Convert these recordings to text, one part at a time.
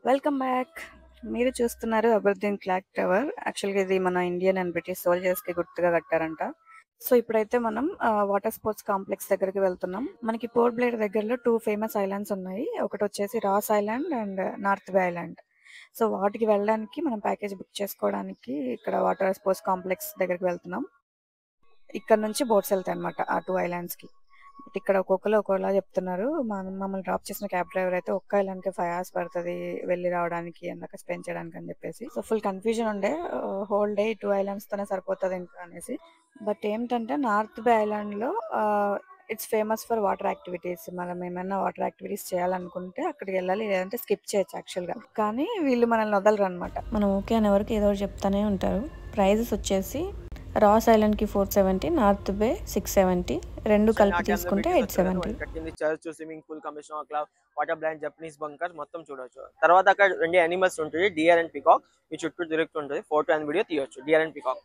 Welcome back. మీరు చూస్తున్నారు అబర్దీన్ clock tower. యాక్చువల్గా ఇది మన ఇండియన్ అండ్ బ్రిటిష్ సోల్జర్స్ కి గుర్తుగా కట్టారంట. సో ఇప్పుడైతే మనం వాటర్ స్పోర్ట్స్ కాంప్లెక్స్ దగ్గరికి వెళ్తున్నాం. మనకి పోర్ట్ బ్లేర్ దగ్గరలో 2 ఫేమస్ ఐలాండ్స్ ఉన్నాయి. ఒకటి వచ్చేసి Ross Island and North Bay Island. So వాటికి వెళ్ళడానికి మనం ప్యాకేజ్ బుక్ చేసుకోవడానికి ఇక్కడ వాటర్ స్పోర్ట్స్ కాంప్లెక్స్ దగ్గరికి వెళ్తున్నాం. ఇక్కడ నుంచి బోట్స్ వెళ్తాయి అనమాట ఆ 2 ఐలాండ్స్ కి. బట్ ఇక్కడ ఒక్కొక్కరు ఒక్కోలా చెప్తున్నారు. మమ్మల్ని డ్రాప్ చేసిన క్యాబ్ డ్రైవర్ అయితే ఒక్క ఐలాండ్కి 5 hours పడుతుంది వెళ్ళి రావడానికి అందాక స్పెండ్ చేయడానికి అని చెప్పేసి. సో ఫుల్ కన్ఫ్యూజన్ ఉండే, హోల్ డే 2 ఐలాండ్స్ తోనే సరిపోతుంది ఇంకా అనేసి. బట్ ఏంటంటే నార్త్ బే ఐలాండ్ లో it's famous for water activities. మనం ఏమైనా వాటర్ యాక్టివిటీస్ చేయాలనుకుంటే అక్కడికి వెళ్ళాలి, లేదంటే స్కిప్ చేయొచ్చు యాక్చువల్గా. కానీ వీళ్ళు మనల్ని వదలరు అనమాట. మనం ఓకే అనే వరకు ఏదో చెప్తానే ఉంటారు. ప్రైజెస్ వచ్చేసి రాస్ ఐలాండ్ కి 470, నార్త్ బే 670, రెండు కలిపి తీసుకుంటే 870. Church, swimming pool, commissioner club, water blank, Japanese bunker మొత్తం చూడొచ్చు. తర్వాత అక్కడ 2 యానిమల్స్ ఉంటుంది, డియర్ అండ్ పికాక్. మీ చుట్టూ తిరుగుతుంటుంది, ఫోటో అండ్ వీడియో తీయొచ్చు డియర్ అండ్ పికాక్.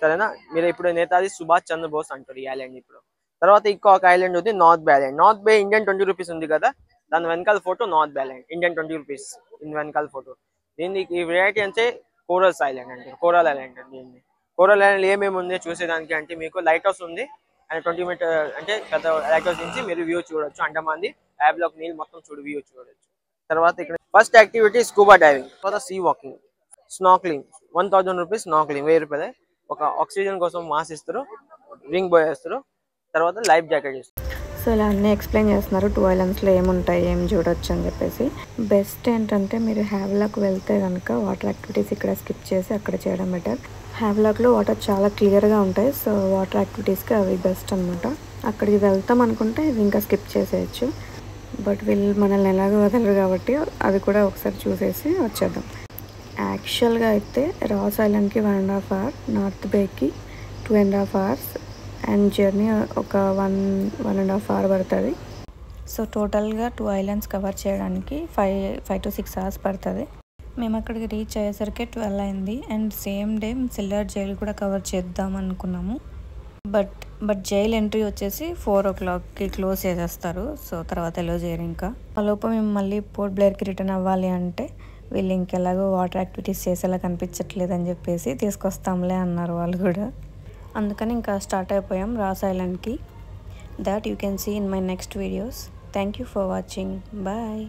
సరేనా? మీరు ఇప్పుడు నేతాజీ సుభాష్ చంద్రబోస్ అంటారు ఈ ఐలాండ్ ఇప్పుడు. తర్వాత ఇంకొక ఐలాండ్ ఉంది North Bay Island. North Bay Indian 20 rupees ఉంది కదా, దాని వెనకాల photo North Bay Island Indian 20 rupees in వెనకాల ఫోటో. దీనికి ఈ వెరైటీ అంటే కోరల్స్ ఐలాండ్ అంటారు, కోరల్ ఐలాండ్ అండి. దీన్ని కోరల్ ఐలాండ్ ఏమేమి ఉంది చూసేదానికి అంటే మీకు లైట్ హౌస్ ఉంది అండ్ 20 మీటర్ అంటే పెద్ద లైట్ హౌస్ నుంచి మీరు వ్యూ చూడొచ్చు. అండమాన్ యాబ్ లోకి నీళ్ళు మొత్తం వ్యూ చూడొచ్చు. తర్వాత ఇక్కడ ఫస్ట్ యాక్టివిటీ స్కూబా డైవింగ్, తర్వాత sea walking, snorkelling 1000 rupees, snorkelling 1000 రూపాయలే. ఒక ఆక్సిజన్ కోసం మాస్క్ ఇస్తారు, రింగ్ బాయ్ వేస్తారు, తర్వాత లైఫ్ జాకెట్ ఇస్తారు. సో ఇలా అన్నీ ఎక్స్ప్లెయిన్ చేస్తున్నారు 2 ఐలాండ్స్లో ఏముంటాయి, ఏం చూడొచ్చు అని చెప్పేసి. బెస్ట్ ఏంటంటే మీరు హ్యావ్లాక్ వెళ్తే కనుక వాటర్ యాక్టివిటీస్ ఇక్కడ స్కిప్ చేసి అక్కడ చేయడం బెటర్. హ్యావ్లాక్లో వాటర్ చాలా క్లియర్గా ఉంటాయి. సో వాటర్ యాక్టివిటీస్కి అవి బెస్ట్ అనమాట. అక్కడికి వెళ్తాం అనుకుంటే ఇవి ఇంకా స్కిప్ చేసేయచ్చు. బట్ వీళ్ళు మనల్ని ఎలాగో వదలరు కాబట్టి అది కూడా ఒకసారి చూసేసి వచ్చేద్దాం. యాక్చువల్గా అయితే రాస్ ఐలాండ్కి 1.5 hours, నార్త్ బేకి 2.5 hours అండ్ జర్నీ ఒక 1.5 hours పడుతుంది. సో టోటల్గా 2 ఐలాండ్స్ కవర్ చేయడానికి 5 to 6 hours పడుతుంది. మేము అక్కడికి రీచ్ అయ్యేసరికి 12 అయింది. And same day silver jail కూడా కవర్ చేద్దాం అనుకున్నాము. బట్ జైల్ ఎంట్రీ వచ్చేసి 4 o'clockకి క్లోజ్ చేసేస్తారు. సో తర్వాత ఎలో చేయరు. ఇంకా ఆ లోపు మేము మళ్ళీ పోర్ట్ బ్లేర్కి రిటర్న్ అవ్వాలి అంటే వీళ్ళు ఇంకెలాగో వాటర్ యాక్టివిటీస్ చేసేలా కనిపించట్లేదు అని చెప్పేసి తీసుకొస్తాంలే అన్నారు వాళ్ళు కూడా. అందుకని ఇంకా స్టార్ట్ అయిపోయాం రాస్ ఐలాండ్కి. That you can see in my next videos. Thank you for watching. Bye.